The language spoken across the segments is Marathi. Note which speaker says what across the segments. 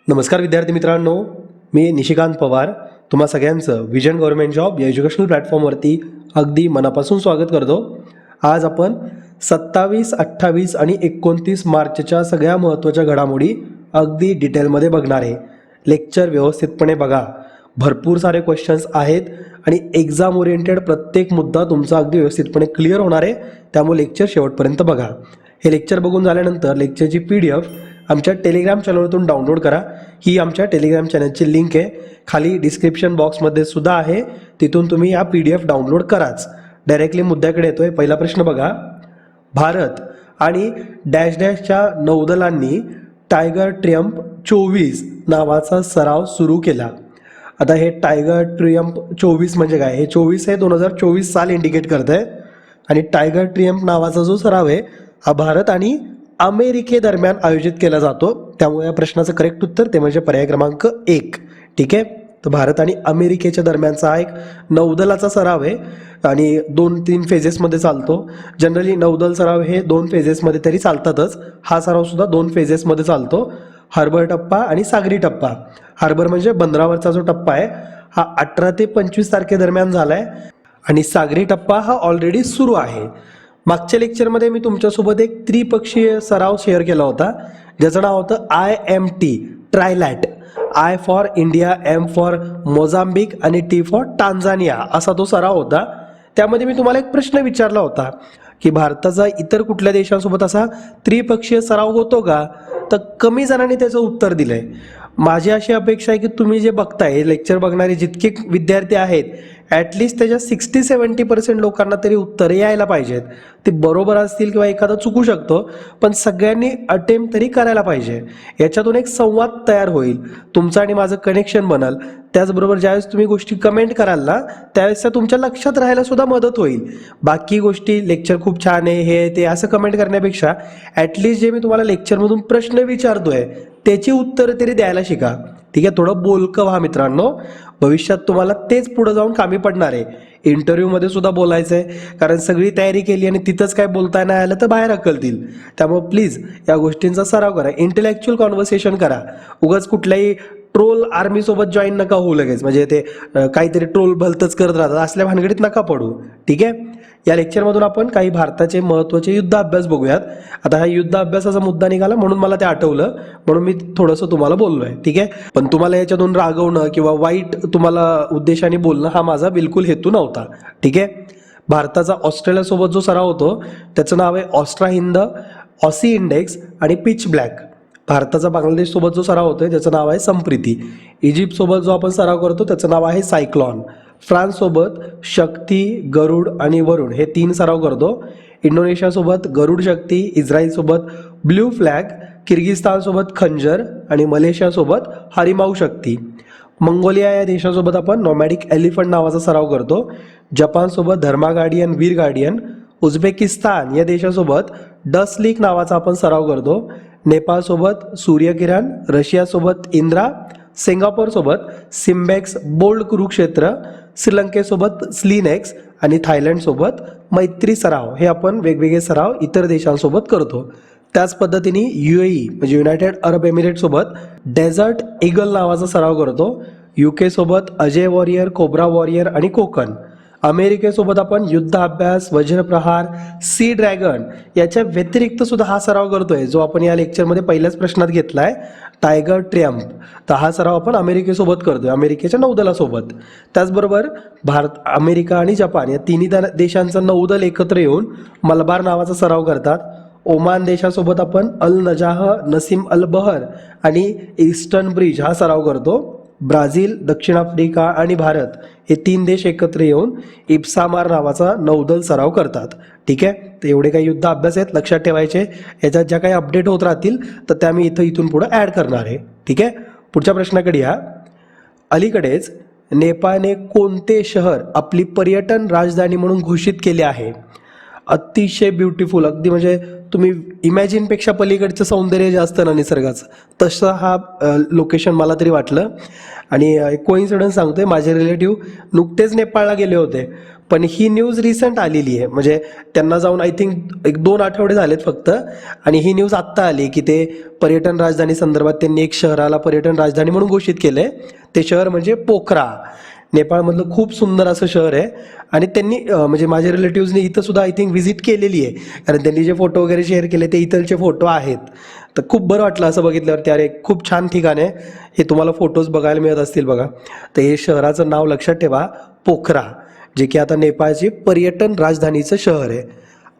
Speaker 1: नमस्कार विद्यार्थी मित्रांनो, मी निशिकांत पवार तुम्हा सगळ्यांचं विजन गव्हर्नमेंट जॉब या एज्युकेशनल प्लॅटफॉर्मवरती अगदी मनापासून स्वागत करतो. आज आपण 27, 28 आणि 29 मार्चच्या सगळ्या महत्त्वाच्या घडामोडी अगदी डिटेलमध्ये बघणार आहे. लेक्चर व्यवस्थितपणे बघा, भरपूर सारे क्वेश्चन्स आहेत आणि एक्झाम ओरिएंटेड प्रत्येक मुद्दा तुमचा अगदी व्यवस्थितपणे क्लिअर होणार आहे. त्यामुळे लेक्चर शेवटपर्यंत बघा. हे लेक्चर बघून झाल्यानंतर लेक्चरची PDF आमच्या टेलिग्राम चॅनलवरून डाउनलोड करा. ही आमच्या टेलिग्राम चॅनलची लिंक आहे, खाली डिस्क्रिप्शन बॉक्समध्ये सुद्धा आहे. तिथून तुम्ही या PDF डाउनलोड कराच. डायरेक्टली मुद्द्याकडे येतोय. पहिला प्रश्न बघा, भारत आणि डॅश डॅशच्या नौदलांनी टायगर ट्रियम्फ 24 नावाचा सराव सुरू केला. आता हे टायगर ट्रियम्फ 24 म्हणजे काय? हे 24 हे 2024 साल इंडिकेट करत आहे आणि टायगर ट्रियम्फ नावाचा जो सराव आहे हा भारत आणि अमेरिकेदरम्यान आयोजित केला जातो. त्यामुळे या प्रश्नाचं करेक्ट उत्तर ते म्हणजे पर्याय क्रमांक 1. ठीक आहे, तर भारत आणि अमेरिकेच्या दरम्यानचा हा एक नौदलाचा सराव आहे आणि 2-3 फेजेसमध्ये चालतो. जनरली नौदल सराव हे 2 फेजेसमध्ये तरी चालतातच. हा सराव सुद्धा 2 फेजेसमध्ये चालतो, हार्बर टप्पा आणि सागरी टप्पा. हार्बर म्हणजे बंदरावरचा जो टप्पा आहे हा 18 ते 25 तारखेदरम्यान झाला आहे आणि सागरी टप्पा हा ऑलरेडी सुरू आहे. मागच्या लेक्चरमध्ये मी तुमच्यासोबत एक त्रिपक्षीय सराव शेअर केला होता ज्याचं नाव होतं IMT ट्रायलॅट. I for India, M for Mozambique आणि T फॉर टांझानिया असा तो सराव होता. त्यामध्ये मी तुम्हाला एक प्रश्न विचारला होता की भारताचा इतर कुठल्या देशांसोबत असा त्रिपक्षीय सराव होतो का? तर कमी जणांनी त्याचं उत्तर दिलं आहे. माझी अशी अपेक्षा आहे की तुम्ही जे बघताय लेक्चर बघणारे जितके विद्यार्थी आहेत ॲटलिस्ट त्याच्या 60-70% लोकांना तरी उत्तरं यायला पाहिजेत. ते बरोबर असतील किंवा एखादा चुकू शकतो, पण सगळ्यांनी अटेम्प्ट तरी करायला पाहिजे. याच्यातून एक संवाद तयार होईल, तुमचं आणि माझं कनेक्शन बनल. त्याचबरोबर ज्यावेळेस तुम्ही गोष्टी कमेंट कराल ना त्यावेळेस त्या तुमच्या लक्षात राहायला सुद्धा मदत होईल. बाकी गोष्टी लेक्चर खूप छान आहे हे ते असं कमेंट करण्यापेक्षा ॲटलिस्ट जे मी तुम्हाला लेक्चरमधून प्रश्न विचारतोय त्याची उत्तरं तरी द्यायला शिका. ठीक आहे, थोडं बोलकं व्हा मित्रांनो. भविष्यात तुम्हाला तेच पुढे जाऊन कामी पडणार आहे. इंटरव्ह्यूमध्ये सुद्धा बोलायचं आहे, कारण सगळी तयारी केली आणि तिथंच काय बोलता नाही आलं तर बाहेर हकलतील. त्यामुळे प्लीज या गोष्टींचा सराव करा, इंटेलेक्च्युअल कॉन्व्हर्सेशन करा. उगाच कुठल्याही ट्रोल आर्मीसोबत जॉईन नका होऊ लगेच, म्हणजे ते काहीतरी ट्रोल भलतंच करत राहतात असल्या भानगडीत नका पडू. ठीक आहे, या लेक्चरमधून आपण काही भारताचे महत्त्वाचे युद्ध अभ्यास बघूयात. आता हा युद्ध अभ्यासाचा मुद्दा निघाला म्हणून मला ते आठवलं, म्हणून मी थोडंसं तुम्हाला बोललो आहे. ठीक आहे, पण तुम्हाला याच्यातून रागवणं किंवा वाईट तुम्हाला उद्देशाने बोलणं हा माझा बिलकुल हेतू नव्हता. ठीक आहे, भारताचा ऑस्ट्रेलियासोबत जो सराव होतो त्याचं नाव आहे ऑस्ट्रा हिंद, ऑसी इंडेक्स आणि पिच ब्लॅक. भारताचा बांगलादेशसोबत जो सराव होतोय त्याचं नाव आहे संप्रीती. इजिप्तसोबत जो आपण सराव करतो त्याचं नाव आहे सायक्लॉन. फ्रान्ससोबत शक्ती, गरुड आणि वरुण हे 3 सराव करतो. इंडोनेशियासोबत गरुड शक्ती, इस्रायलसोबत ब्ल्यू फ्लॅग, किर्गिस्तानसोबत खंजर आणि मलेशियासोबत हरिमाऊ शक्ती. मंगोलिया या देशासोबत आपण नॉमॅडिक एलिफंट नावाचा सराव करतो. जपानसोबत Dharma guardian, Veer guardian. Uzbekistan या देशासोबत डसलीक नावाचा आपण सराव करतो. नेपाळसोबत सूर्यकिरण, रशियासोबत इंद्रा, सिंगापूरसोबत सिम्बेक्स बोल्ड कुरुक्षेत्र, श्रीलंकेसोबत स्लिनेक्स आणि थायलंडसोबत मैत्री सराव. हे आपण वेगवेगळे सराव इतर देशांसोबत करतो. त्याच पद्धतीने UAE म्हणजे युनायटेड अरब एमिरेटसोबत डेझर्ट ईगल नावाचा सराव करतो. UK सोबत अजय वॉरियर, कोब्रा वॉरियर आणि कोकण. अमेरिकेसोबत आपण युद्ध अभ्यास, वज्रप्रहार, सी ड्रॅगन याच्या व्यतिरिक्त सुद्धा हा सराव करतोय जो आपण या लेक्चरमध्ये पहिल्याच प्रश्नात घेतलाय, टायगर ट्रियम्फ. तर हा सराव आपण अमेरिकेसोबत करतोय, अमेरिकेच्या नौदलासोबत. त्याचबरोबर भारत, अमेरिका आणि जपान या तिन्ही देशांचं नौदल एकत्र येऊन मलबार नावाचा सराव करतात. ओमान देशासोबत आपण अल नजाह, नसीम अल बहर आणि ईस्टर्न ब्रिज हा सराव करतो. ब्राझील, दक्षिण आफ्रिका आणि भारत हे 3 देश एकत्र येऊन इप्सामार नावाचा नौदल सराव करतात. ठीक आहे, तर एवढे काही युद्ध अभ्यास आहेत, लक्षात ठेवायचे. याच्यात ज्या काही अपडेट होत राहतील तर त्या मी इथून पुढे ॲड करणार आहे. ठीक आहे, पुढच्या प्रश्नाकडे या. अलीकडेच नेपाळने कोणते शहर आपली पर्यटन राजधानी म्हणून घोषित केले आहे? अतिशय ब्युटिफुल, अगदी म्हणजे तुम्ही इमॅजिनपेक्षा पलीकडचं सौंदर्य जे असतं ना निसर्गाचं, तसं हा लोकेशन मला तरी वाटलं. आणि कोइन्सिडन्स सांगतोय, माझे रिलेटिव्ह नुकतेच नेपाळला गेले होते, पण ही न्यूज रिसेंट आलेली आहे, म्हणजे त्यांना जाऊन आय थिंक 1-2 आठवडे झालेत फक्त, आणि ही न्यूज आत्ता आली की ते पर्यटन राजधानी संदर्भात त्यांनी एक शहराला पर्यटन राजधानी म्हणून घोषित केलं आहे. ते शहर म्हणजे पोखरा. नेपाळमधलं खूप सुंदर असं शहर आहे. आणि त्यांनी म्हणजे माझ्या रिलेटिव्हजनी इथं सुद्धा आय थिंक व्हिजिट केलेली आहे, कारण त्यांनी जे फोटो वगैरे शेअर केले ते इथलचे फोटो आहेत. तर खूप बरं वाटलं असं बघितल्यावरती, अरे खूप छान ठिकाण आहे हे. तुम्हाला फोटोज बघायला मिळत असतील बघा. तर हे शहराचं नाव लक्षात ठेवा, पोखरा, जे की आता नेपाळची पर्यटन राजधानीचं शहर आहे.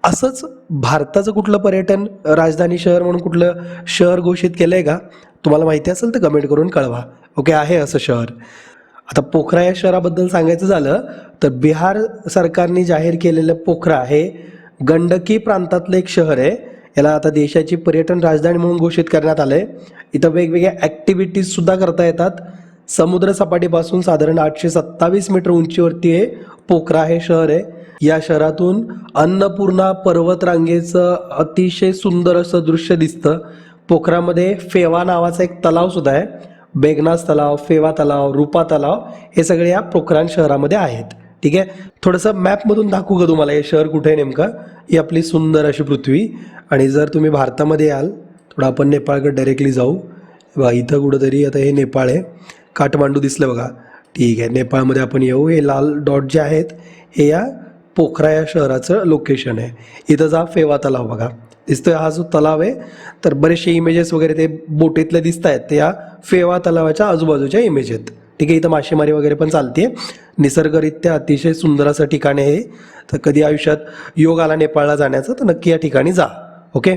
Speaker 1: असंच भारताचं कुठलं पर्यटन राजधानी शहर म्हणून कुठलं शहर घोषित केलं आहे का? तुम्हाला माहिती असेल तर कमेंट करून कळवा. ओके, आहे असं शहर. आता पोखरा या शहराबद्दल सांगायचं झालं तर बिहार सरकारने जाहीर केलेलं पोखरा हे गंडकी प्रांतातलं एक शहर आहे. याला आता देशाची पर्यटन राजधानी म्हणून घोषित करण्यात आलं आहे. इथं वेगवेगळ्या ॲक्टिव्हिटीजसुद्धा करता येतात. समुद्र सपाटीपासून साधारण 827 मीटर उंचीवरती हे पोखरा हे शहर आहे. या शहरातून अन्नपूर्णा पर्वतरांगेचं अतिशय सुंदर असं दृश्य दिसतं. पोखरामध्ये फेवा नावाचा एक तलावसुद्धा आहे. बेगनास तलाव, फेवा तलाव, रूपा तलाव हे सगळे या पोखरान शहरामध्ये आहेत. ठीक आहे, थोडंसं मॅपमधून दाखवू का तुम्हाला हे शहर कुठे आहे नेमकं? ही आपली सुंदर अशी पृथ्वी. आणि जर तुम्ही भारतामध्ये याल, थोडं आपण नेपाळकडे डायरेक्टली जाऊ. बघा इथं कुठंतरी आता हे नेपाळ आहे. काठमांडू दिसलं बघा. ठीक आहे, नेपाळमध्ये आपण येऊ. हे लाल डॉट जे आहेत हे या पोखरा या शहराचं लोकेशन आहे. इथं जा, फेवा तलाव बघा दिसतोय. हा जो तलाव आहे, तर बरेचसे इमेजेस वगैरे ते बोटीतले दिसत आहेत ते या फेवा तलावाच्या आजूबाजूच्या इमेज आहेत. ठीक आहे, इथं मासेमारी वगैरे पण चालते. निसर्गरित्या अतिशय सुंदर असं ठिकाण आहे. तर कधी आयुष्यात योग आला नेपाळला जाण्याचं तर नक्की या ठिकाणी जा. ओके,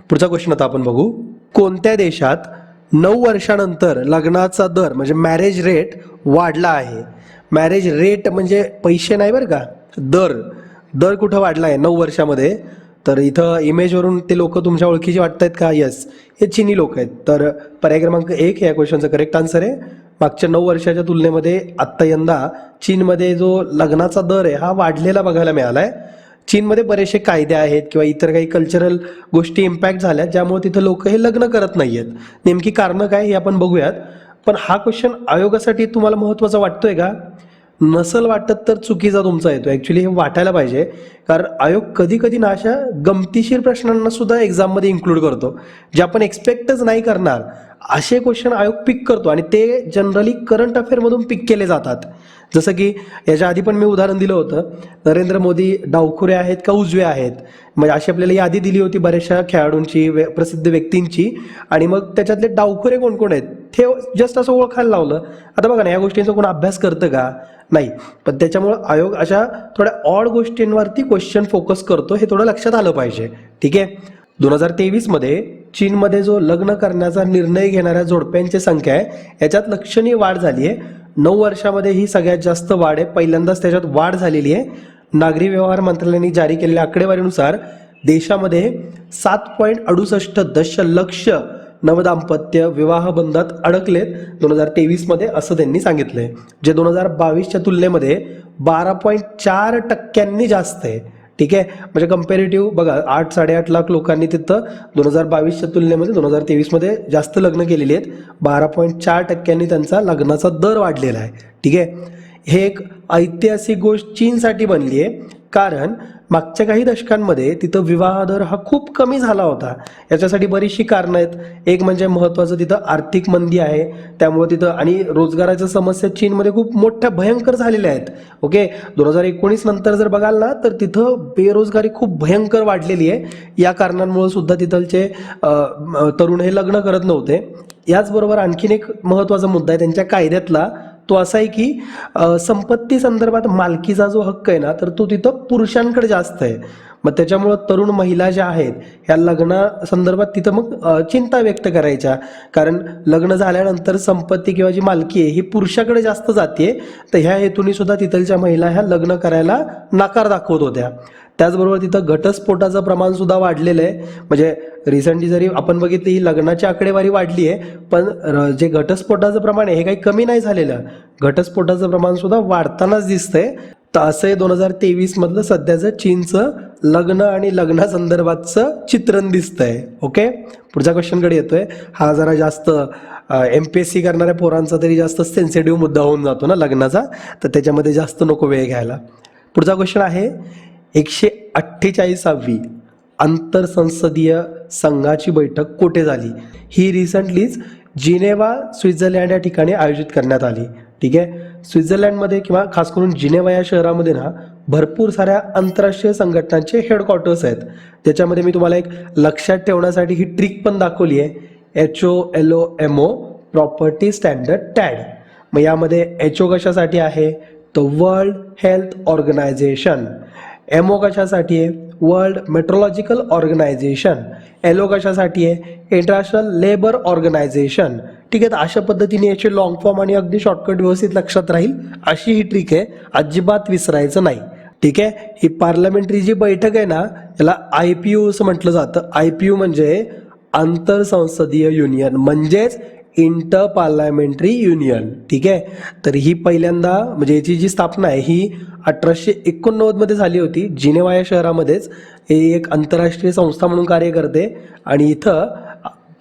Speaker 1: पुढचा क्वेश्चन आता आपण बघू. कोणत्या देशात 9 वर्षानंतर लग्नाचा दर म्हणजे मॅरेज रेट वाढला आहे? मॅरेज रेट म्हणजे पैसे नाही बरं का, दर कुठं वाढला आहे 9 वर्षामध्ये? तर इथं इमेजवरून ते लोक तुमच्या ओळखीचे वाटत आहेत का? येस, हे चीनी लोक आहेत. तर पर्याय क्रमांक 1 या क्वेश्चनचं करेक्ट आन्सर आहे. मागच्या 9 वर्षाच्या तुलनेमध्ये आत्ता यंदा चीनमध्ये जो लग्नाचा दर आहे हा वाढलेला बघायला मिळाला आहे. चीनमध्ये बरेचसे कायदे आहेत किंवा इतर काही कल्चरल गोष्टी इम्पॅक्ट झाल्या ज्यामुळे तिथं लोक हे लग्न करत नाही आहेत. नेमकी कारणं काय हे आपण बघूयात. पण हा क्वेश्चन आयोगासाठी तुम्हाला महत्त्वाचा वाटतोय का? नसल वाटत तर चुकीचा तुमचा येतो. ॲक्च्युली हे वाटायला पाहिजे, कारण आयोग कधी कधी ना अशा गमतीशीर प्रश्नांना सुद्धा एक्झाममध्ये इन्क्लूड करतो जे आपण एक्सपेक्टच नाही करणार. असे क्वेश्चन आयोग पिक करतो आणि ते जनरली करंट अफेअरमधून पिक केले जातात. जसं की याच्या आधी पण मी उदाहरण दिलं होतं, नरेंद्र मोदी डावखुरे आहेत का उजवे आहेत, म्हणजे अशी आपल्याला यादी दिली होती बऱ्याचशा खेळाडूंची, प्रसिद्ध व्यक्तींची, आणि मग त्याच्यातले डावखुरे कोण कोण आहेत ते जस्ट असं ओळखायला लावलं. आता बघा ना, या गोष्टींचा कोण अभ्यास करतं का? नाही. पण त्याच्यामुळं आयोग अशा थोड्या ऑड गोष्टींवरती क्वेश्चन फोकस करतो, हे थोडं लक्षात आलं पाहिजे. ठीक आहे, 2023 मध्ये चीनमध्ये जो लग्न करण्याचा निर्णय घेणाऱ्या जोडप्यांची संख्या आहे याच्यात लक्षणीय वाढ झाली आहे. 9 वर्षामध्ये ही सगळ्यात जास्त वाढ आहे. पहिल्यांदाच त्याच्यात वाढ झालेली आहे. नागरी व्यवहार मंत्रालयाने जारी केलेल्या आकडेवारीनुसार देशामध्ये 7.68 दशलक्ष नवदाम्पत्य विवाहबंधात अडकलेत 2023 मध्ये, असं त्यांनी सांगितलंय, जे 2022च्या तुलनेमध्ये 12.4% जास्त आहे. ठीक आहे, म्हणजे कम्पॅरेटिव्ह बघा, 8-8.5 लाख लोकांनी तिथं 2022च्या तुलनेमध्ये 2023 मध्ये जास्त लग्न केलेली आहेत. 12.4% त्यांचा लग्नाचा दर वाढलेला आहे. ठीक आहे, हे एक ऐतिहासिक गोष्ट चीनसाठी बनली आहे, कारण मागच्या काही दशकांमध्ये तिथं विवाह दर हा खूप कमी झाला होता. याच्यासाठी बरीचशी कारणं आहेत. एक म्हणजे महत्त्वाचं, तिथं आर्थिक मंदी आहे, त्यामुळे तिथं, आणि रोजगाराच्या समस्या चीनमध्ये खूप मोठ्या भयंकर झालेल्या आहेत. ओके, 2019 नंतर जर बघाल ना तर तिथं बेरोजगारी खूप भयंकर वाढलेली आहे. या कारणांमुळे सुद्धा तिथलचे तरुण हे लग्न करत नव्हते. याचबरोबर आणखीन एक महत्त्वाचा मुद्दा आहे त्यांच्या कायद्यातला, तो असा आहे की संपत्ती संदर्भात मालकीचा जो हक्क आहे ना, तर तो तिथं पुरुषांकडे जास्त आहे. मग त्याच्यामुळं तरुण महिला ज्या आहेत ह्या लग्ना संदर्भात तिथं मग चिंता व्यक्त करायच्या, कारण लग्न झाल्यानंतर संपत्ती किंवा जी मालकी आहे ही पुरुषाकडे जास्त जाते. तर ह्या हेतूने सुद्धा तिथलच्या महिला ह्या लग्न करायला नकार दाखवत होत्या. त्याचबरोबर तिथं घटस्फोटाचं प्रमाण सुद्धा वाढलेलं आहे. म्हणजे रिसेंटली जरी आपण बघितली ही लग्नाची आकडेवारी वाढली आहे, पण जे घटस्फोटाचं प्रमाण आहे हे काही कमी नाही झालेलं. घटस्फोटाचं प्रमाण सुद्धा वाढतानाच दिसतंय. तर असं हे 2023 मधलं सध्याचं चीनचं लग्न आणि लग्नासंदर्भातचं चित्रण दिसतंय. ओके, पुढच्या क्वेश्चनकडे येतोय. हा जरा जास्त MPSC करणाऱ्या पोरांचा तरी जास्त सेन्सिटिव्ह मुद्दा होऊन जातो ना लग्नाचा, तर त्याच्यामध्ये जास्त नको वेळ घ्यायला. पुढचा क्वेश्चन आहे 148वी आंतरसंसदीय संघाची बैठक कुठे झाली? ही रिसेंटलीच जिनेवा स्वित्झर्लंड या ठिकाणी आयोजित करण्यात आली. ठीक आहे, स्वित्झर्लंडमध्ये किंवा खास करून जिनेवा या शहरामध्ये ना भरपूर साऱ्या आंतरराष्ट्रीय संघटनांचे हेडक्वार्टर्स आहेत. त्याच्यामध्ये मी तुम्हाला एक लक्षात ठेवण्यासाठी ही ट्रिक पण दाखवली आहे, HOLOMO प्रॉपर्टी स्टँडर्ड टॅड. मग यामध्ये HO कशासाठी आहे तर वर्ल्ड हेल्थ ऑर्गनायझेशन, MO कशासाठी आहे वर्ल्ड मेट्रोलॉजिकल ऑर्गनायझेशन, LO कशासाठी आहे इंटरनॅशनल लेबर ऑर्गनायझेशन. ठीक आहे, तर अशा पद्धतीने याचे लॉंग फॉर्म आणि अगदी शॉर्टकट व्यवस्थित लक्षात राहील अशी ही ट्रिक आहे, अजिबात विसरायचं नाही. ठीक आहे, ही पार्लमेंटरी जी बैठक आहे ना याला IPU असं म्हटलं जातं. IPU म्हणजे आंतरसंसदीय युनियन, म्हणजेच इंटर पार्लमेंटरी युनियन. ठीक आहे, तर ही पहिल्यांदा म्हणजे याची जी स्थापना आहे ही 1889 मध्ये झाली होती. जिनेवा या शहरामध्येच हे एक आंतरराष्ट्रीय संस्था म्हणून कार्य करते आणि इथं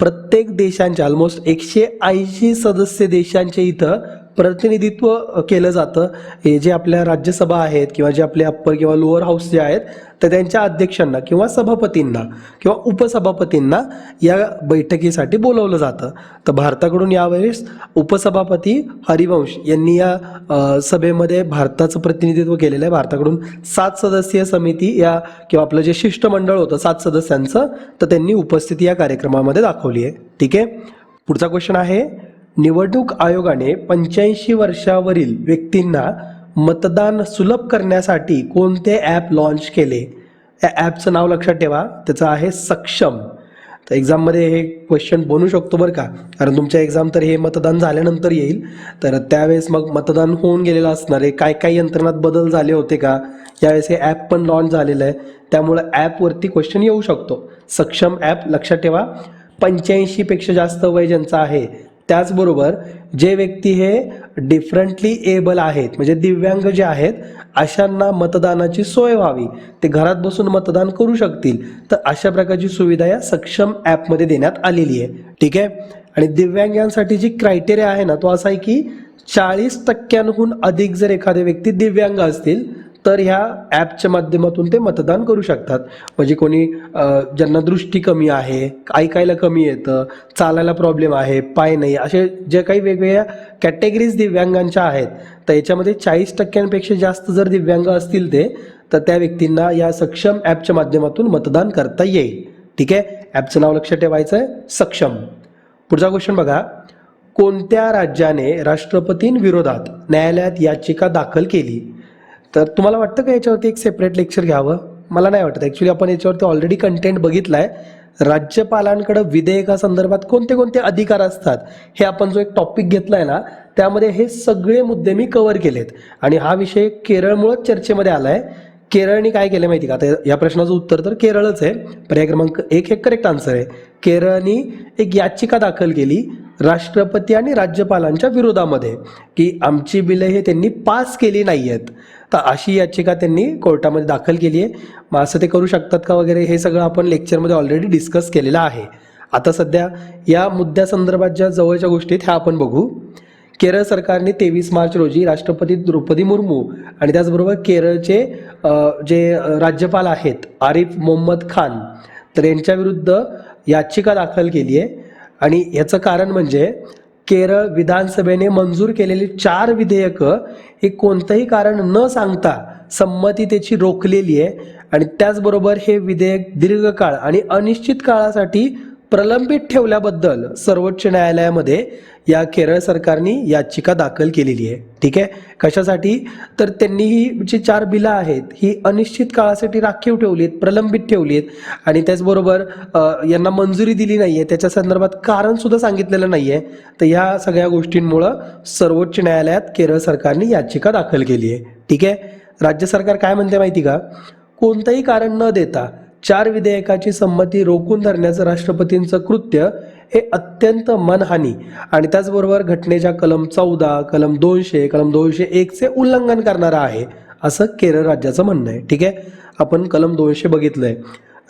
Speaker 1: प्रत्येक देशांच्या ऑलमोस्ट 180 सदस्य देशांचे इथं प्रतिनिधित्व केलं जातं. हे जे आपल्या राज्यसभा आहेत किंवा जे आपले अप्पर किंवा लोअर हाऊस जे आहेत तर त्यांच्या अध्यक्षांना किंवा सभापतींना किंवा उपसभापतींना या बैठकीसाठी बोलवलं जातं. तर भारताकडून यावेळेस उपसभापती हरिवंश यांनी या सभेमध्ये भारताचं प्रतिनिधित्व केलेलं आहे. भारताकडून 7 सदस्यीय समिती या किंवा आपलं जे शिष्टमंडळ होतं 7 सदस्यांचं, तर त्यांनी उपस्थिती या कार्यक्रमामध्ये दाखवली आहे. ठीक आहे, पुढचा क्वेश्चन आहे निवडणूक आयोगाने 85 वर्षावरील व्यक्तींना मतदान सुलभ करण्यासाठी कोणते ॲप लॉन्च केले? या ॲपचं नाव लक्षात ठेवा, त्याचं आहे सक्षम. तर एक्झाममध्ये हे क्वेश्चन बनू शकतो बरं का, कारण तुमच्या एक्झाम तर हे मतदान झाल्यानंतर येईल, तर त्यावेळेस मग मतदान होऊन गेलेलं असणार आहे, काय काय यंत्रणात बदल झाले होते का, यावेळेस हे ॲप पण लॉन्च झालेलं आहे, त्यामुळं ॲपवरती क्वेश्चन येऊ शकतो. सक्षम ॲप लक्षात ठेवा. 85 पेक्षा जास्त वय ज्यांचं आहे, त्याचबरोबर जे व्यक्ती हे डिफरंटली एबल आहेत म्हणजे दिव्यांग जे आहेत अशांना मतदानाची सोय व्हावी, ते घरात बसून मतदान करू शकतील, तर अशा प्रकारची सुविधा या सक्षम ॲपमध्ये देण्यात आलेली आहे. ठीक आहे, आणि दिव्यांगांसाठी जी क्रायटेरिया आहे ना तो असा आहे की 40% अधिक जर एखादे व्यक्ती दिव्यांग असतील तर ह्या ॲपच्या माध्यमातून ते मतदान करू शकतात. म्हणजे कोणी ज्यांना दृष्टी कमी आहे, ऐकायला कमी येतं, चालायला प्रॉब्लेम आहे, पाय नाही, असे जे काही वेगवेगळ्या कॅटेगरीज दिव्यांगांच्या आहेत, तर याच्यामध्ये 40%पेक्षा जास्त जर दिव्यांग असतील ते, तर त्या व्यक्तींना या सक्षम ॲपच्या माध्यमातून मतदान करता येईल. ठीक आहे, ॲपचं नाव लक्षात ठेवायचं आहे सक्षम. पुढचा क्वेश्चन बघा, कोणत्या राज्याने राष्ट्रपतींविरोधात न्यायालयात याचिका दाखल केली? तर तुम्हाला वाटतं का याच्यावरती एक सेपरेट लेक्चर घ्यावं? मला नाही वाटत. ॲक्च्युली आपण याच्यावरती ऑलरेडी कंटेंट बघितला आहे. राज्यपालांकडे विधेयकासंदर्भात कोणते कोणते अधिकार असतात हे आपण जो एक टॉपिक घेतला आहे ना त्यामध्ये हे सगळे मुद्दे मी कव्हर केलेत आणि हा विषय केरळमुळेच चर्चेमध्ये आला आहे. केरळने काय केलं माहिती का? आता या प्रश्नाचं उत्तर तर केरळच आहे. पर्याय क्रमांक 1 हे करेक्ट आन्सर आहे. केरळने एक याचिका दाखल केली राष्ट्रपती आणि राज्यपालांच्या विरोधामध्ये की आमची बिलं हे त्यांनी पास केली नाही आहेत, तर अशी याचिका त्यांनी कोर्टामध्ये दाखल केली आहे. मग असं ते करू शकतात का वगैरे हे सगळं आपण लेक्चरमध्ये ऑलरेडी डिस्कस केलेलं आहे. आता सध्या या मुद्द्यासंदर्भात ज्या जवळच्या गोष्टी आहेत ह्या आपण बघू. केरळ सरकारने 23 मार्च रोजी राष्ट्रपती द्रौपदी मुर्मू आणि त्याचबरोबर केरळचे जे राज्यपाल आहेत आरिफ मोहम्मद खान तर यांच्याविरुद्ध याचिका दाखल केली आहे आणि याचं कारण म्हणजे केरळ विधानसभेने मंजूर केलेली 4 विधेयकं हे कोणतंही कारण न सांगता संमती त्याची रोखलेली आहे आणि त्याचबरोबर हे विधेयक दीर्घकाळ आणि अनिश्चित काळासाठी प्रलंबित ठेवल्याबद्दल सर्वोच्च न्यायालयामध्ये या केरळ सरकारने याचिका दाखल केलेली आहे. ठीक आहे, कशासाठी? तर त्यांनी ही जी 4 बिलं आहेत ही अनिश्चित काळासाठी राखीव ठेवली आहेत, प्रलंबित ठेवली आहेत आणि त्याचबरोबर यांना मंजुरी दिली नाही आहे, त्याच्या संदर्भात कारण सुद्धा सांगितलेलं नाही आहे. तर ह्या सगळ्या गोष्टींमुळं सर्वोच्च न्यायालयात केरळ सरकारने याचिका दाखल केली आहे. ठीक आहे, राज्य सरकार काय म्हणते माहिती का? कोणतंही कारण न देता 4 विधेयकाची संमती रोखून धरण्याचं राष्ट्रपतींचं कृत्य हे अत्यंत मनहानी आणि त्याचबरोबर घटनेच्या कलम 14, कलम 200, कलम 201चे उल्लंघन करणारं आहे असं केरळ राज्याचं म्हणणं आहे. ठीक आहे, आपण कलम 200 बघितलंय.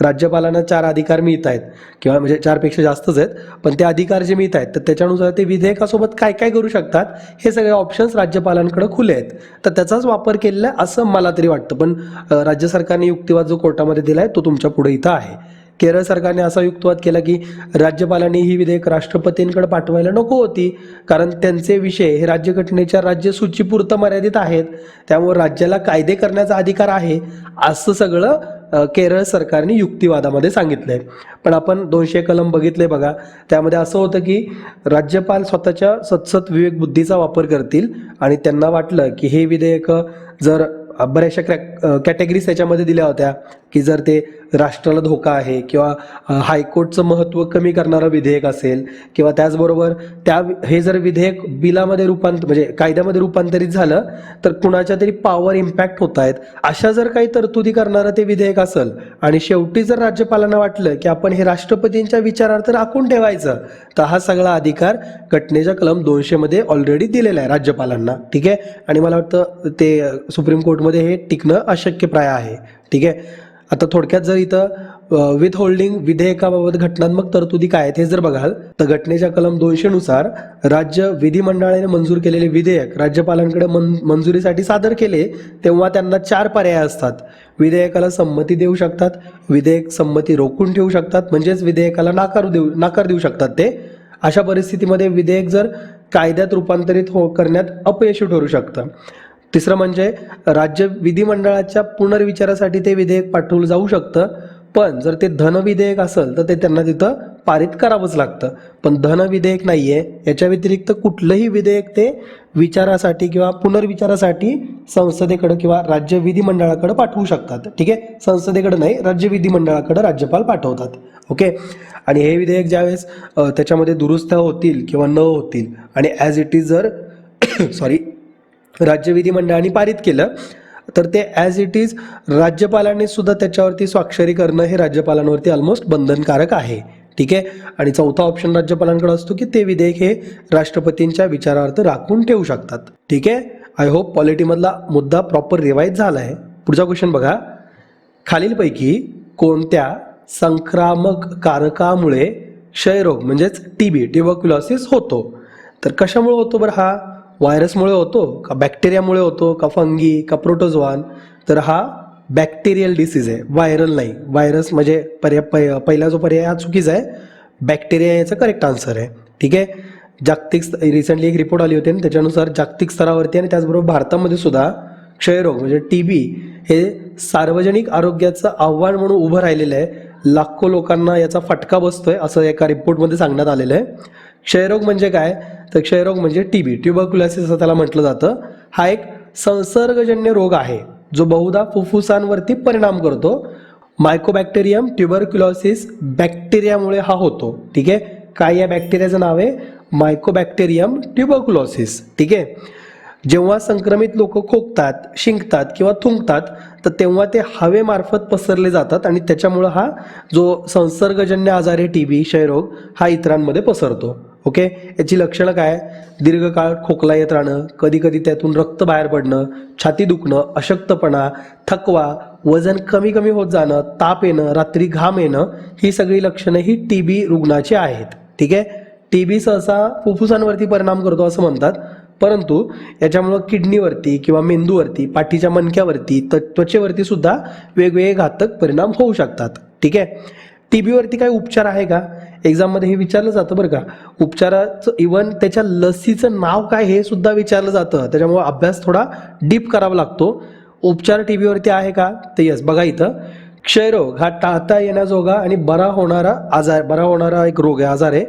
Speaker 1: राज्यपालांना 4 अधिकार मिळत आहेत किंवा म्हणजे 4पेक्षा जास्तच आहेत, पण ते अधिकार जे मिळत आहेत तर त्याच्यानुसार ते विधेयकासोबत काय काय करू शकतात हे सगळे ऑप्शन्स राज्यपालांकडे खुले आहेत. तर त्याचाच वापर केलेला आहे असं मला तरी वाटतं. पण राज्य सरकारने युक्तिवाद जो कोर्टामध्ये दिला आहे तो तुमच्या पुढे इथं आहे. केरळ सरकारने असा युक्तिवाद केला की राज्यपालांनी ही विधेयक राष्ट्रपतींकडे पाठवायला नको होती, कारण त्यांचे विषय हे राज्यघटनेच्या राज्यसूचीपुरतं मर्यादित आहेत, त्यामुळे राज्याला कायदे करण्याचा अधिकार आहे असं सगळं केरळ सरकारने युक्तिवादामध्ये सांगितलंय. पण आपण 200 कलम बघितले बघा, त्यामध्ये असं होतं की राज्यपाल स्वतःच्या सतसत विवेक बुद्धीचा वापर करतील आणि त्यांना वाटलं की हे विधेयक जर बऱ्याचशा कॅटेगरीज त्याच्यामध्ये दिल्या होत्या की जर ते राष्ट्राला धोका आहे किंवा हायकोर्टचं महत्त्व कमी करणारं विधेयक असेल किंवा त्याचबरोबर हे जर विधेयक बिलामध्ये म्हणजे कायद्यामध्ये रूपांतरित झालं तर कुणाच्या तरी पॉवर इम्पॅक्ट होत आहेत, अशा जर काही तरतुदी करणारं ते विधेयक असेल आणि शेवटी जर राज्यपालांना वाटलं की आपण हे राष्ट्रपतींच्या विचारार्थ राखून ठेवायचं, तर हा सगळा अधिकार घटनेच्या कलम 200 मध्ये ऑलरेडी दिलेला आहे राज्यपालांना. ठीक आहे, आणि मला वाटतं ते सुप्रीम कोर्टमध्ये हे टिकणं अशक्यप्राय आहे. ठीक आहे, आता थोडक्यात जर इथं विथ होल्डिंग विधेयकाबाबत घटनात्मक तरतुदी काय आहेत हे जर बघाल तर घटनेच्या कलम 200 नुसार राज्य विधिमंडळाने मंजूर केलेले विधेयक राज्यपालांकडे मंजुरीसाठी सादर केले तेव्हा त्यांना 4 पर्याय असतात. विधेयकाला संमती देऊ शकतात, विधेयक संमती रोखून ठेवू शकतात, म्हणजेच विधेयकाला नकार देऊ शकतात ते. अशा परिस्थितीमध्ये विधेयक जर कायद्यात रूपांतरित करण्यात अपयशी ठरू शकतं. तिसरं म्हणजे राज्य विधिमंडळाच्या पुनर्विचारासाठी ते विधेयक पाठवलं जाऊ शकतं, पण जर ते धन विधेयक असेल तर ते त्यांना तिथं पारित करावंच लागतं. पण धन विधेयक नाहीये, याच्या व्यतिरिक्त कुठलंही विधेयक ते विचारासाठी किंवा पुनर्विचारासाठी संसदेकडे किंवा राज्य विधिमंडळाकडे पाठवू शकतात. ठीक आहे, संसदेकडे नाही, राज्य विधिमंडळाकडे राज्यपाल पाठवतात. ओके, आणि हे विधेयक ज्यावेळेस त्याच्यामध्ये दुरुस्त होतील किंवा न होतील आणि ॲज इट इज जर सॉरी राज्य विधिमंडळाने पारित केलं तर ते ॲज इट इज राज्यपालांनी सुद्धा त्याच्यावरती स्वाक्षरी करणं हे राज्यपालांवरती ऑलमोस्ट बंधनकारक आहे. ठीक आहे, आणि चौथा ऑप्शन राज्यपालांकडे असतो की ते विधेयक हे राष्ट्रपतींच्या विचारार्थ राखून ठेवू शकतात. ठीक आहे, आय होप पॉलिटीमधला मुद्दा प्रॉपर रिवाईज झाला आहे. पुढचा क्वेश्चन बघा, खालीलपैकी कोणत्या संक्रामक कारकामुळे क्षयरोग म्हणजेच ट्युबरक्युलोसिस होतो? तर कशामुळे होतो बरं? हा व्हायरसमुळे होतो का बॅक्टेरियामुळे होतो का फंगी का प्रोटोझोआन? तर हा बॅक्टेरियल डिसीज आहे, व्हायरल नाही. व्हायरस म्हणजे पहिला जो पर्याय हा चुकीचा आहे, बॅक्टेरिया याचा करेक्ट आन्सर आहे. ठीक आहे, रिसेंटली एक रिपोर्ट आली होती आणि त्याच्यानुसार जागतिक स्तरावरती आणि त्याचबरोबर भारतामध्ये सुद्धा क्षयरोग म्हणजे TB हे सार्वजनिक आरोग्याचं आव्हान म्हणून उभं राहिलेलं आहे. लाखो लोकांना याचा फटका बसतोय असं एका रिपोर्टमध्ये सांगण्यात आलेलं आहे. क्षयरोग म्हणजे काय? तर क्षयरोग म्हणजे TB, ट्युबरक्युलोसिस असं त्याला म्हटलं जातं. हा एक संसर्गजन्य रोग आहे जो बहुधा फुफ्फुसांवरती परिणाम करतो. मायकोबॅक्टेरियम ट्युबरक्युलोसिस बॅक्टेरियामुळे हा होतो. ठीक आहे, काय या बॅक्टेरियाचं नाव आहे? Mycobacterium tuberculosis. ठीक आहे, जेव्हा संक्रमित लोक खोकतात, शिंकतात किंवा थुंकतात तर तेव्हा ते हवेमार्फत पसरले जातात आणि त्याच्यामुळं हा जो संसर्गजन्य आजार आहे TB क्षयरोग हा इतरांमध्ये पसरतो. ओके, याची लक्षणं काय? दीर्घकाळ खोकला येत राहणं, कधी कधी त्यातून रक्त बाहेर पडणं, छाती दुखणं, अशक्तपणा, थकवा, वजन कमी कमी होत जाणं, ताप येणं, रात्री घाम येणं, ही सगळी लक्षणं ही TB रुग्णाची आहेत. ठीक आहे, TB सहसा फुफ्फुसांवरती परिणाम करतो असं म्हणतात, परंतु याच्यामुळं किडनीवरती किंवा मेंदूवरती, पाठीच्या मणक्यावरती, त्वचेवरती सुद्धा वेगवेगळे घातक परिणाम होऊ शकतात. ठीक आहे, TBवरती काही उपचार आहे का? एक्झाममध्ये हे विचारलं जातं बरं का. उपचाराचं इव्हन त्याच्या लसीचं नाव काय हे सुद्धा विचारलं जातं, त्याच्यामुळे अभ्यास थोडा डीप करावा लागतो. उपचार TBवरती आहे का? तर यस, बघा इथं क्षयरोग हा टाळता येण्याजोगा आणि बरा होणारा एक रोग आहे, आजार आहे.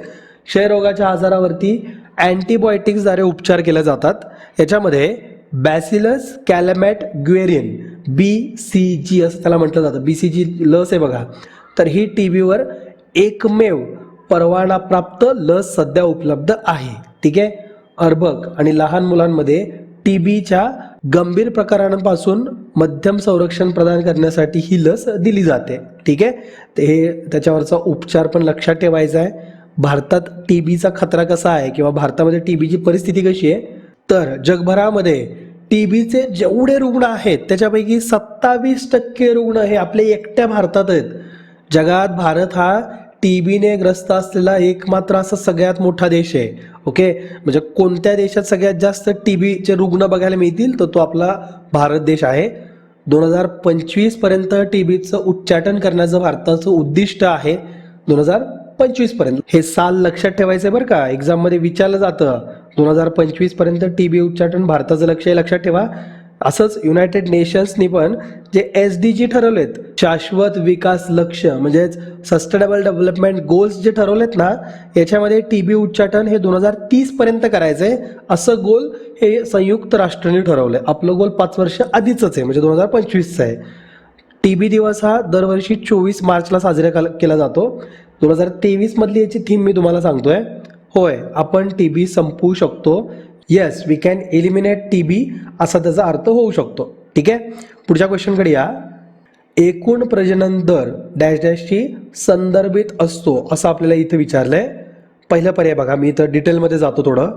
Speaker 1: क्षयरोगाच्या आजारावरती अँटीबायोटिक्सद्वारे उपचार केले जातात. याच्यामध्ये बॅसिलस कॅलमॅट ग्वेरियन BCG असं त्याला म्हटलं जातं. BCG लस आहे बघा, तर ही TBवर एकमेव परवानाप्राप्त लस सध्या उपलब्ध आहे. ठीक आहे, अर्भक आणि लहान मुलांमध्ये TBच्या गंभीर प्रकारांपासून मध्यम संरक्षण प्रदान करण्यासाठी ही लस दिली जाते. ठीक आहे, ते हे त्याच्यावरचा उपचार पण लक्षात ठेवायचा आहे. भारतात TBचा खतरा कसा आहे किंवा भारतामध्ये TBची परिस्थिती कशी आहे? तर जगभरामध्ये TBचे जेवढे रुग्ण आहेत त्याच्यापैकी 27% रुग्ण हे आपल्या एकट्या भारतात आहेत. जगात भारत हा टीबीने ग्रस्त असलेला एकमात्र असा सगळ्यात मोठा देश आहे. ओके, म्हणजे कोणत्या देशात सगळ्यात जास्त टीबीचे रुग्ण बघायला मिळतील तर तो आपला भारत देश आहे. 2025 पर्यंत टीबीचं उच्चाटन करण्याचं भारताचं उद्दिष्ट आहे. 2025 पर्यंत हे साल लक्षात ठेवायचं आहे बरं का, एक्झाममध्ये विचारलं जातं. 2025 पर्यंत टीबी उच्चाटन भारताचं लक्ष आहे, लक्षात ठेवा. असंच युनायटेड नेशन्सनी पण जे SDG ठरवलेत, शाश्वत विकास लक्ष्य म्हणजेच सस्टेनेबल डेव्हलपमेंट गोल्स जे ठरवलेत ना, याच्यामध्ये टीबी उच्चाटन हे 2030 पर्यंत करायचंय असं गोल हे संयुक्त राष्ट्रांनी ठरवलंय. आपलं गोल 5 वर्ष आधीच आहे, म्हणजे 2025चं आहे. टीबी दिवस हा दरवर्षी 24 मार्चला साजरा केला जातो. 2023 मधली याची थीम मी तुम्हाला सांगतोय. होय, आपण टीबी संपवू शकतो. Yes, we can eliminate TB असा त्याचा अर्थ होऊ शकतो. ठीक आहे, पुढच्या क्वेश्चनकडे या. एकूण प्रजनन दर डॅश डॅशची संदर्भित असतो असं आपल्याला इथे विचारलंय. पहिला पर्याय बघा, मी इथं डिटेलमध्ये जातो थोडं.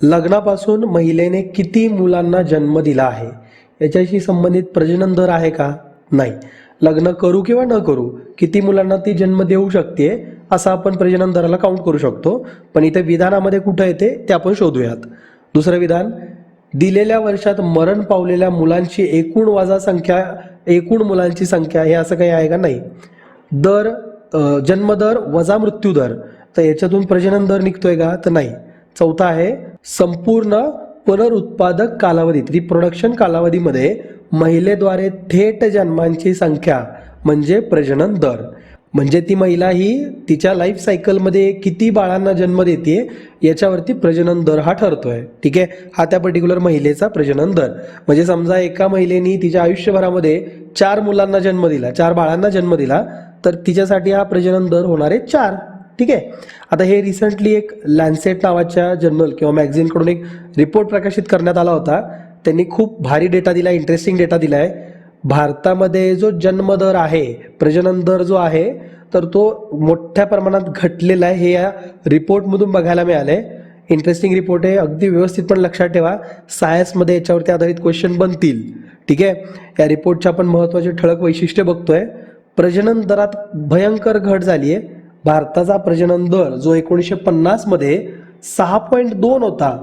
Speaker 1: लग्नापासून महिलेने किती मुलांना जन्म दिला आहे याच्याशी संबंधित प्रजनन दर आहे का? नाही. लग्न करू किंवा न करू किती मुलांना ती जन्म देऊ शकते असं आपण प्रजनन दराला काउंट करू शकतो. पण इथे विधानामध्ये कुठं येते ते आपण शोधूयात. दुसरं विधान, दिलेल्या वर्षात मरण पावलेल्या मुलांची एकूण वजा संख्या, एकूण मुलांची संख्या हे असं काही आहे का? नाही. दर जन्मदर वजा मृत्यूदर, तर याच्यातून प्रजनन दर निघतोय का? तर नाही. चौथा आहे, संपूर्ण पुनरुत्पादक कालावधीत रिप्रोडक्शन कालावधीमध्ये महिलेद्वारे थेट जन्मांची संख्या म्हणजे प्रजनन दर. म्हणजे ती महिला ही तिच्या लाईफ सायकलमध्ये किती बाळांना जन्म देते याच्यावरती प्रजनन दर हा ठरतोय. ठीक आहे, हा त्या पर्टिक्युलर महिलेचा प्रजनन दर. म्हणजे समजा एका महिलेनी तिच्या आयुष्यभरामध्ये 4 मुलांना जन्म दिला, 4 बाळांना जन्म दिला, तर तिच्यासाठी हा प्रजनन दर होणार आहे 4. ठीक आहे. आता हे रिसेंटली एक लॅन्सेट नावाच्या जर्नल किंवा मॅगझिनकडून एक रिपोर्ट प्रकाशित करण्यात आला होता. त्यांनी खूप भारी डेटा दिला, इंटरेस्टिंग डेटा दिला आहे. भारतामध्ये जो जन्मदर आहे, प्रजनन दर जो आहे, तर तो मोठ्या प्रमाणात घटलेला आहे हे या रिपोर्टमधून बघायला मिळालंय. इंटरेस्टिंग रिपोर्ट आहे, अगदी व्यवस्थित पण लक्षात ठेवा. सायन्समध्ये याच्यावरती आधारित क्वेश्चन बनतील. ठीक आहे, या रिपोर्टच्या आपण महत्त्वाचे ठळक वैशिष्ट्य बघतोय. प्रजनन दरात भयंकर घट झाली आहे. भारताचा प्रजनन दर जो 1950 मध्ये 6.2 होता,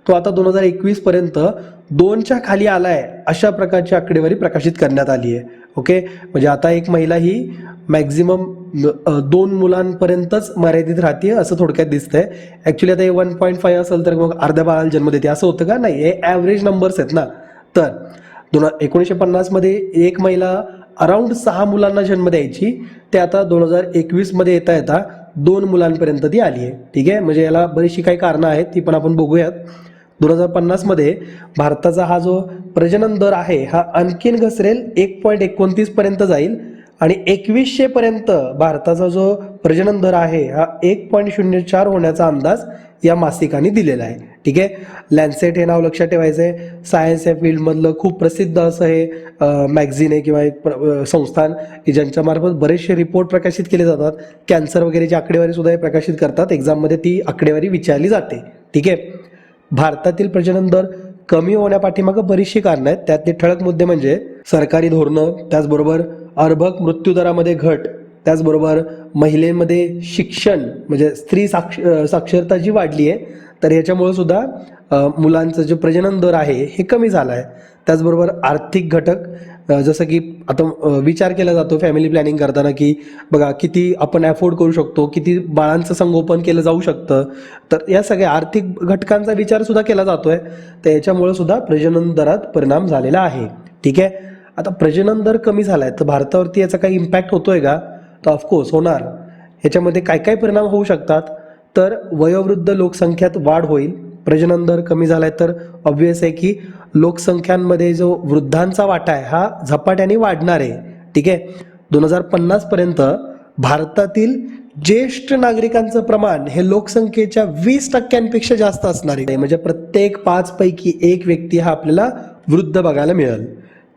Speaker 1: तो आता 2021 पर्यंत 2च्या खाली आलाय, अशा प्रकारची आकडेवारी प्रकाशित करण्यात आली आहे. ओके, म्हणजे आता एक महिला ही मॅक्झिमम 2 मुलांपर्यंतच मर्यादित राहते असं थोडक्यात दिसतंय. ऍक्च्युली आता हे 1.5 असेल तर मग अर्ध्या बाळाला जन्म देते असं होतं का? नाही, हे ॲव्हरेज नंबर्स आहेत ना. तर 1950 मध्ये एक महिला अराउंड 6 मुलांना जन्म द्यायची, ते आता 2021 मध्ये येता येता 2 मुलांपर्यंत ती आली आहे. ठीक आहे, म्हणजे याला बरीचशी काही कारणं आहेत, ती पण आपण बघूयात. 2050 मध्ये भारताचा हा जो प्रजनन दर आहे हा आणखीन घसरेल, 1.29 पर्यंत जाईल. आणि 2100 पर्यंत भारताचा जो प्रजनन दर आहे हा 1.04 होण्याचा अंदाज या मासिकाने दिलेला आहे. ठीक आहे, लॅन्सेट हे नाव लक्षात ठेवायचं आहे. सायन्स या फील्डमधलं खूप प्रसिद्ध असं हे मॅगझिन आहे किंवा एक संस्थान की ज्यांच्या मार्फत बरेचसे रिपोर्ट प्रकाशित केले जातात. कॅन्सर वगैरेची आकडेवारी सुद्धा हे प्रकाशित करतात. एक्झाममध्ये ती आकडेवारी विचारली जाते. ठीक आहे, भारतातील प्रजनन दर कमी होण्यापाठीमागं बरीचशी कारणं आहेत. त्यातले ठळक मुद्दे म्हणजे सरकारी धोरणं, त्याचबरोबर अर्भक मृत्यूदरामध्ये घट, त्याचबरोबर महिलेमध्ये शिक्षण म्हणजे स्त्री साक्षरता जी वाढली आहे, तर ह्याच्यामुळे सुद्धा मुलांचं जे प्रजनन दर आहे हे कमी झाला आहे. त्याचबरोबर आर्थिक घटक, जसं की आता विचार केला जातो फॅमिली प्लॅनिंग करताना की बघा किती आपण अफोर्ड करू शकतो, किती बाळांचं संगोपन केलं जाऊ शकतं, तर या सगळ्या आर्थिक घटकांचा विचार सुद्धा केला जातोय. तर याच्यामुळे सुद्धा प्रजनन दरात परिणाम झालेला आहे. ठीक आहे, आता प्रजनन दर कमी झालाय तर भारतावरती याचा काही इम्पॅक्ट होतोय का? तर ऑफकोर्स होणार. ह्याच्यामध्ये काय काय परिणाम होऊ शकतात? तर वयोवृद्ध लोकसंख्यात वाढ होईल. प्रजनन दर कमी झालाय तर ऑब्व्हियस आहे की लोकसंख्यांमध्ये जो वृद्धांचा वाटा आहे हा झपाट्याने वाढणार आहे. ठीक आहे, 2050 पर्यंत भारतातील ज्येष्ठ नागरिकांचं प्रमाण हे लोकसंख्येच्या 20% जास्त असणार आहे. म्हणजे प्रत्येक 5 पैकी 1 व्यक्ती हा आपल्याला वृद्ध बघायला मिळेल.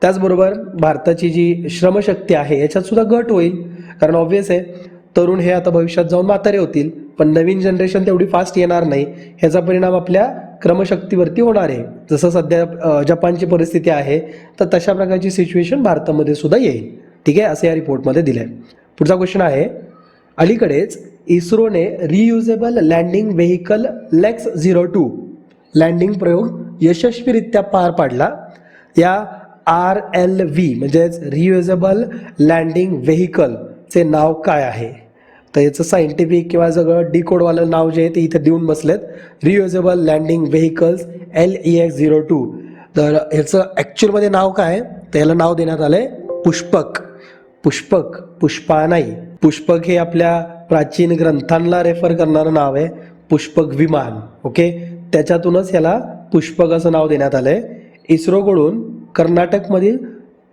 Speaker 1: त्याचबरोबर भारताची जी श्रमशक्ती आहे याच्यात सुद्धा घट होईल, कारण ऑब्व्हियस आहे तरुण हे आता भविष्यात जाऊन म्हातारे होतील, पण नवीन जनरेशन तेवढी फास्ट येणार नाही. ह्याचा परिणाम आपल्या क्रमशक्तीवरती होणार आहे. जसं सध्या जपानची परिस्थिती आहे, तर तशा प्रकारची सिच्युएशन भारतामध्ये सुद्धा येईल. ठीक आहे, असं या रिपोर्टमध्ये दिलं आहे. पुढचा क्वेश्चन आहे, अलीकडेच इस्रोने reusable landing vehicle LEX-02 landing प्रयोग यशस्वीरित्या पार पाडला. या RLV म्हणजेच रियुजेबल लँडिंग व्हेकलचे नाव काय आहे? तर याचं सायंटिफिक किंवा सगळं डिकोडवालं नाव जे आहे ते इथे देऊन बसलेत, रियुजेबल लँडिंग व्हेकल्स LEX-02. तर ह्याचं ॲक्च्युअलमध्ये नाव काय? तर याला नाव देण्यात आलं आहे पुष्पक. पुष्पक, पुष्पा नाही. पुष्पक हे आपल्या प्राचीन ग्रंथांना रेफर करणारं नाव आहे, पुष्पक विमान. ओके, त्याच्यातूनच याला पुष्पक असं नाव देण्यात आलं आहे. इस्रोकडून कर्नाटकमधील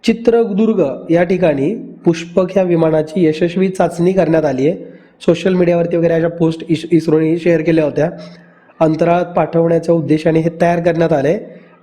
Speaker 1: चित्रदुर्ग या ठिकाणी पुष्पक ह्या विमानाची यशस्वी चाचणी करण्यात आली आहे. सोशल मीडियावरती वगैरे अशा पोस्ट इस्रोने शेअर केल्या होत्या. अंतराळात पाठवण्याच्या उद्देशाने हे तयार करण्यात आले.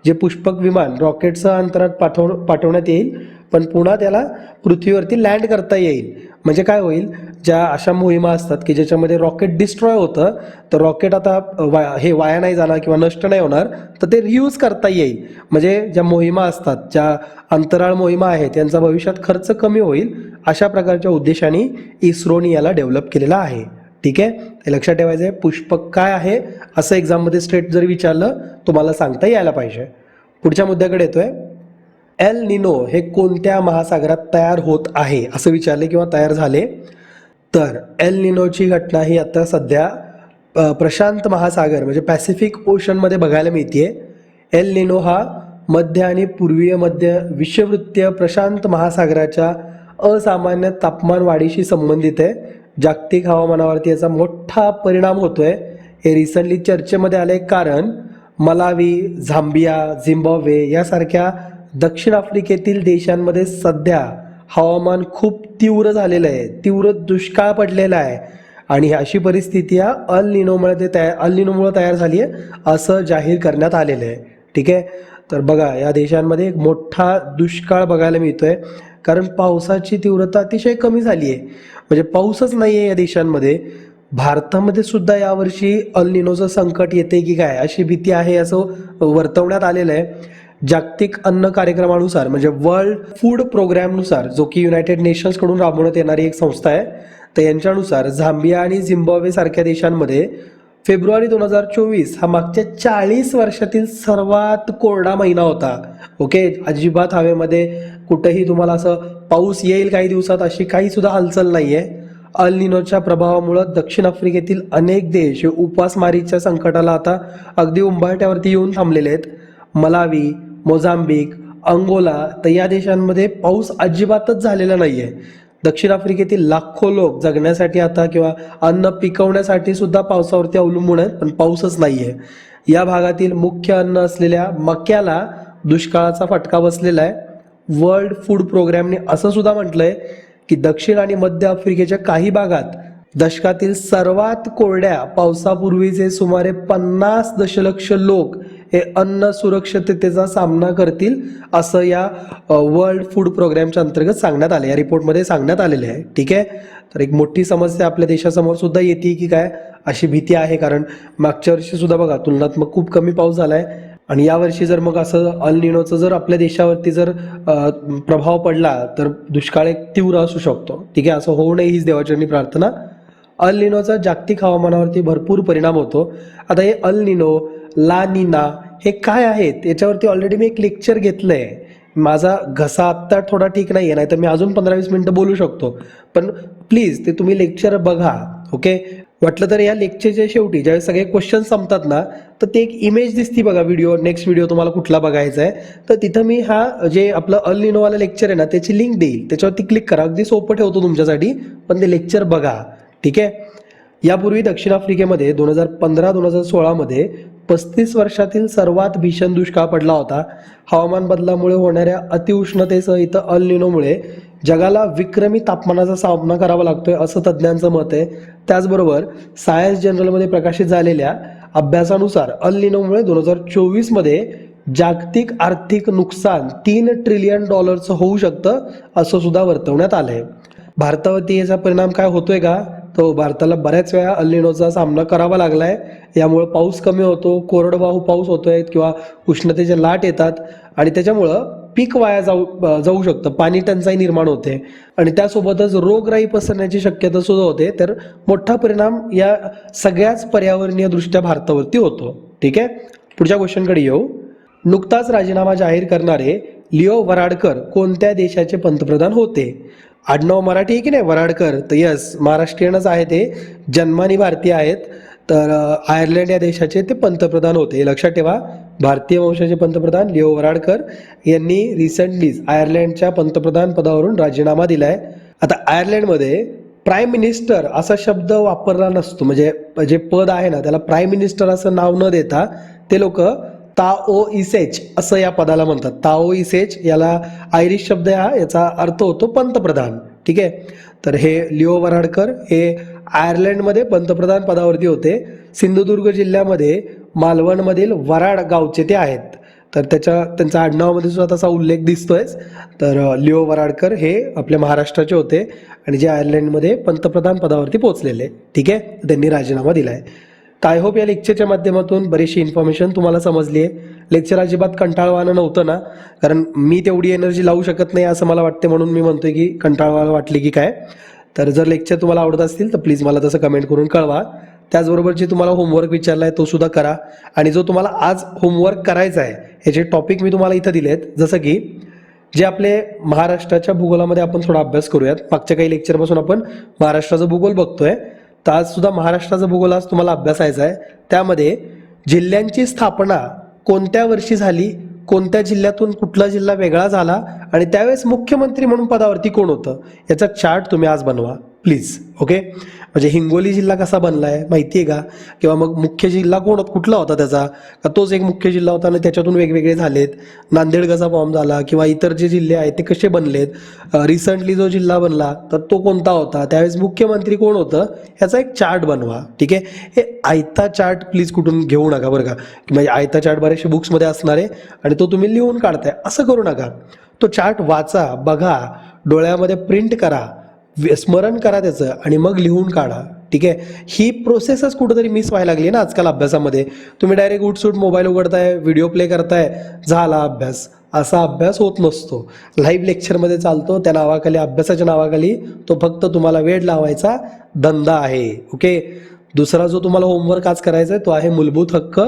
Speaker 1: जे पुष्पक विमान रॉकेटसह अंतराळात पाठवण्यात येईल, पण पुन्हा त्याला पृथ्वीवरती लँड करता येईल. म्हणजे काय होईल, ज्या अशा मोहिमा असतात की ज्याच्यामध्ये रॉकेट डिस्ट्रॉय होतं, तर रॉकेट आता वाया नाही जाणार किंवा नष्ट नाही होणार, तर ते रियूज करता येईल. म्हणजे ज्या मोहिमा असतात, ज्या अंतराळ मोहिमा आहेत, त्यांचा भविष्यात खर्च कमी होईल. अशा प्रकारच्या उद्देशाने इस्रोने याला डेव्हलप केलेला आहे. ठीक आहे, हे लक्षात ठेवायचं आहे. पुष्पक काय आहे असं एक्झाममध्ये स्ट्रेट जर विचारलं तुम्हाला सांगता यायला पाहिजे. पुढच्या मुद्द्याकडे येतोय, एल निनो हे कोणत्या महासागरात तयार होत आहे असं विचारले किंवा तयार झाले. तर एल निनोची घटना ही आता सध्या प्रशांत महासागर म्हणजे पॅसिफिक ओशनमध्ये बघायला मिळते. एल निनो हा मध्य आणि पूर्वीय मध्य विषुववृत्तीय प्रशांत महासागराच्या असामान्य तापमान वाढीशी संबंधित आहे. जागतिक हवामानावरती याचा मोठा परिणाम होतोय. हे रिसंटली चर्चेमध्ये आले कारण मलावी, झांबिया, झिम्बाब्वे यासारख्या दक्षिण आफ्रिकेतील देशांमध्ये सध्या हवामान खूप तीव्र झालेलं आहे, तीव्र दुष्काळ पडलेला आहे. आणि अशी परिस्थिती या अल निनोमुळे तयार झाली आहे असं जाहीर करण्यात आलेलं आहे. ठीक आहे, तर बघा या देशांमध्ये एक मोठा दुष्काळ बघायला मिळतोय कारण पावसाची तीव्रता अतिशय कमी झाली आहे. म्हणजे पाऊसच नाही आहे या देशांमध्ये. भारतामध्ये सुद्धा यावर्षी अल निनोचं संकट येते की काय अशी भीती आहे असं वर्तवण्यात आलेलं आहे. जागतिक अन्न कार्यक्रमानुसार म्हणजे वर्ल्ड फूड प्रोग्रॅमनुसार, जो की युनायटेड नेशन्सकडून राबवण्यात येणारी एक संस्था आहे, तर यांच्यानुसार झांबिया आणि झिम्बाब्वे सारख्या देशांमध्ये फेब्रुवारी 2024 हा मागच्या 40 वर्षातील सर्वात कोरडा महिना होता. ओके, अजिबात हवेमध्ये कुठेही तुम्हाला असं पाऊस येईल काही दिवसात अशी काही सुद्धा हालचाल नाही आहे. अल निनोच्या प्रभावामुळं दक्षिण आफ्रिकेतील अनेक देश हे उपासमारीच्या संकटाला आता अगदी उंबरठ्यावरती येऊन थांबलेले आहेत. मलावी, मोझांबिक, अंगोला तर या देशांमध्ये पाऊस अजिबातच झालेला नाही आहे. दक्षिण आफ्रिकेतील लाखो लोक जगण्यासाठी आता किंवा अन्न पिकवण्यासाठी सुद्धा पावसावरती अवलंबून आहेत, पण पाऊसच नाही आहे. या भागातील मुख्य अन्न असलेल्या मक्याला दुष्काळाचा फटका बसलेला आहे. वर्ल्ड फूड प्रोग्रॅमने असं सुद्धा म्हटलंय की दक्षिण आणि मध्य आफ्रिकेच्या काही भागात दशकातील सर्वात कोरड्या पावसापूर्वीचे सुमारे 50 दशलक्ष लोक हे अन्न सुरक्षिततेचा सामना करतील असं या वर्ल्ड फूड प्रोग्रॅमच्या अंतर्गत सांगण्यात आले, या रिपोर्टमध्ये सांगण्यात आलेले आहे. ठीक आहे, तर एक मोठी समस्या आपल्या देशासमोर सुद्धा येते की काय अशी भीती आहे. कारण मागच्या वर्षी सुद्धा बघा तुलनात्मक खूप कमी पाऊस झाला आहे आणि यावर्षी जर मग असं अल निनोचं जर आपल्या देशावरती जर प्रभाव पडला तर दुष्काळ एक तीव्र असू शकतो. ठीक आहे, असं होऊ नये हीच देवाचरणी प्रार्थना. अल निनोचा जागतिक हवामानावरती भरपूर परिणाम होतो. आता हे अल निनो, ला निना हे काय आहेत याच्यावरती ऑलरेडी मी एक लेक्चर घेतलं आहे. माझा घसा आत्ता थोडा ठीक नाही आहे, नाही तर मी अजून 15-20 मिनटं बोलू शकतो, पण प्लीज ते तुम्ही लेक्चर बघा. ओके, वाटलं तर या लेक्चरच्या शेवटी ज्यावेळेस सगळे क्वेश्चन संपतात ना, तर ते एक इमेज दिसती बघा, नेक्स्ट व्हिडिओ तुम्हाला कुठला बघायचा आहे तर तिथं मी हा जे आपलं अल निनोवाला लेक्चर आहे ना त्याची लिंक देईल, त्याच्यावरती क्लिक करा. अगदी सोपं ठेवतो तुमच्यासाठी, पण ते लेक्चर बघा. ठीक आहे, यापूर्वी दक्षिण आफ्रिकेमध्ये 2015-2016 मध्ये 35 वर्षातील सर्वात भीषण दुष्काळ पडला होता. हवामान बदलामुळे होणाऱ्या अतिउष्णतेसह इथं अल निनोमुळे जगाला विक्रमी तापमानाचा सामना करावा लागतोय असं तज्ज्ञांचं मत आहे. त्याचबरोबर सायन्स जर्नलमध्ये प्रकाशित झालेल्या अभ्यासानुसार अल निनोमुळे 2024 मध्ये जागतिक आर्थिक नुकसान $3 ट्रिलियन होऊ शकतं असं सुद्धा वर्तवण्यात आलंय. भारतावरती याचा परिणाम काय होतोय का, तो भारताला बऱ्याच वेळा अल निनोचा सामना करावा लागलाय. यामुळे पाऊस कमी होतो, कोरडवाहू पाऊस होतोय किंवा उष्णतेच्या लाट येतात आणि त्याच्यामुळं पीक वाया जाऊ शकतं, पाणी टंचाई निर्माण होते आणि त्यासोबतच रोगराई पसरण्याची शक्यता सुद्धा होते. तर मोठा परिणाम या सगळ्याच पर्यावरणीय दृष्ट्या भारतावरती होतो. ठीक आहे, पुढच्या क्वेश्चनकडे येऊ. नुकताच राजीनामा जाहीर करणारे लिओ वराडकर कोणत्या देशाचे पंतप्रधान होते? आडनाव मराठी आहे की नाही वराडकर, तर यस महाराष्ट्रीयनच आहे ते, जन्मानी भारतीय आहेत. तर आयर्लंड या देशाचे ते पंतप्रधान होते. लक्षात ठेवा, भारतीय वंशाचे पंतप्रधान लिओ वराडकर यांनी रिसेंटलीच आयर्लंडच्या पंतप्रधान पदावरून राजीनामा दिलाय. आता आयर्लंडमध्ये प्राईम मिनिस्टर असा शब्द वापरला नसतो, म्हणजे जे पद आहे ना त्याला प्राईम मिनिस्टर असं नाव न देता ते लोक ताओ इसेच असं या पदाला म्हणतात. ताओ इसेच याला आयरिश शब्द याचा अर्थ होतो पंतप्रधान. ठीक आहे, तर हे लिओ वराडकर हे आयर्लंडमध्ये पंतप्रधान पदावरती होते. सिंधुदुर्ग जिल्ह्यामध्ये मालवणमधील वराड गावचे ते आहेत. तर त्यांच्या आडनावामध्ये सुद्धा तसा उल्लेख दिसतोयच. तर लिओ वराडकर हे आपल्या महाराष्ट्राचे होते आणि जे आयर्लंडमध्ये पंतप्रधान पदावरती पोहोचलेले. ठीक आहे, त्यांनी राजीनामा दिलाय. तर आय होप या लेक्चरच्या माध्यमातून बरीचशी इन्फॉर्मेशन तुम्हाला समजली आहे. लेक्चर अजिबात कंटाळवाणं नव्हतं ना, कारण मी तेवढी एनर्जी लावू शकत नाही असं मला वाटते, म्हणून मी म्हणतोय की कंटाळवाणं वाटली की काय. तर जर लेक्चर तुम्हाला आवडत असतील तर प्लीज मला तसं कमेंट करून कळवा. त्याचबरोबर जे तुम्हाला होमवर्क विचारला आहे तो सुद्धा करा. आणि जो तुम्हाला आज होमवर्क करायचा आहे ह्याचे टॉपिक मी तुम्हाला इथं दिलेत. जसं की जे आपले महाराष्ट्राच्या भूगोलामध्ये आपण थोडा अभ्यास करूयात. मागच्या काही लेक्चरपासून आपण महाराष्ट्राचा भूगोल बघतोय, तर आज सुद्धा महाराष्ट्राचा भूगोल आज तुम्हाला अभ्यासायचा आहे. त्यामध्ये जिल्ह्यांची स्थापना कोणत्या वर्षी झाली, कोणत्या जिल्ह्यातून कुठला जिल्हा वेगळा झाला आणि त्यावेळेस मुख्यमंत्री म्हणून पदावरती कोण होतं याचा चार्ट तुम्ही आज बनवा प्लीज. ओके, म्हणजे हिंगोली जिल्हा कसा बनला आहे माहिती आहे का, किंवा मग मुख्य जिल्हा कुठला होता त्याचा, का तोच एक मुख्य जिल्हा होता आणि त्याच्यातून वेगवेगळे झालेत. नांदेड कसा फॉर्म झाला किंवा इतर जे जिल्हे आहेत ते कसे बनलेत. रिसेंटली जो जिल्हा बनला तर तो कोणता होता, त्यावेळेस मुख्यमंत्री कोण होतं, ह्याचा एक चार्ट बनवा. ठीक आहे, हे आयता चार्ट प्लीज कुठून घेऊ नका बरं का, म्हणजे आयता चार्ट बरेचसे बुक्समध्ये असणार आहे आणि तो तुम्ही लिहून काढताय असं करू नका. तो चार्ट वाचा, बघा, डोळ्यामध्ये प्रिंट करा, स्मरण करा त्याचं आणि मग लिहून काढा. ठीक आहे, ही प्रोसेसच कुठंतरी मिस व्हायला लागली ना आजकाल अभ्यासामध्ये. तुम्ही डायरेक्ट उठसूट मोबाईल उघडताय, व्हिडिओ प्ले करताय, झाला अभ्यास. असा अभ्यास होत नसतो. लाईव्ह लेक्चरमध्ये चालतो त्या नावाखाली, अभ्यासाच्या नावाखाली तो फक्त तुम्हाला वेळ लावायचा धंदा आहे. ओके, दुसरा जो तुम्हाला होमवर्क आज करायचा आहे तो आहे मूलभूत हक्क.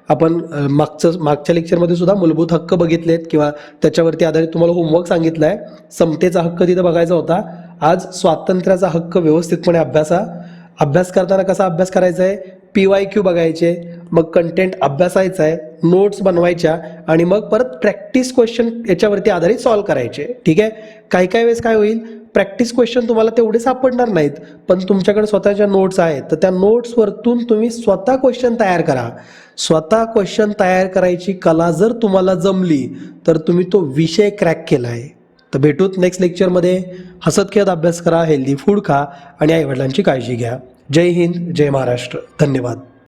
Speaker 1: आपण मागच्या लेक्चरमध्ये सुद्धा मूलभूत हक्क बघितलेत किंवा त्याच्यावरती आधारित तुम्हाला होमवर्क सांगितलं आहे. समतेचा हक्क तिथं बघायचा होता. आज स्वातंत्र्याचा हक्क व्यवस्थितपणे अभ्यास करताना कसा अभ्यास करायचा आहे, PYQ बघायचे, मग कंटेंट अभ्यासायचा आहे, नोट्स बनवायच्या आणि मग परत प्रॅक्टिस क्वेश्चन याच्यावरती आधारित सॉल्व्ह करायचे. ठीक आहे, काही वेळेस काय होईल, प्रॅक्टिस क्वेश्चन तुम्हाला तेवढे सापडणार नाहीत, पण तुमच्याकडे स्वतःच्या नोट्स आहेत तर त्या नोट्सवरतून तुम्ही स्वतः क्वेश्चन तयार करा. स्वतः क्वेश्चन तयार करायची कला जर तुम्हाला जमली तर तुम्ही तो विषय क्रॅक केला आहे. तर भेटूत नेक्स्ट लेक्चरमध्ये. हसत खेळत अभ्यास करा, हेल्दी फूड खा आणि आईवडिलांची काळजी घ्या. जय हिंद, जय महाराष्ट्र. धन्यवाद.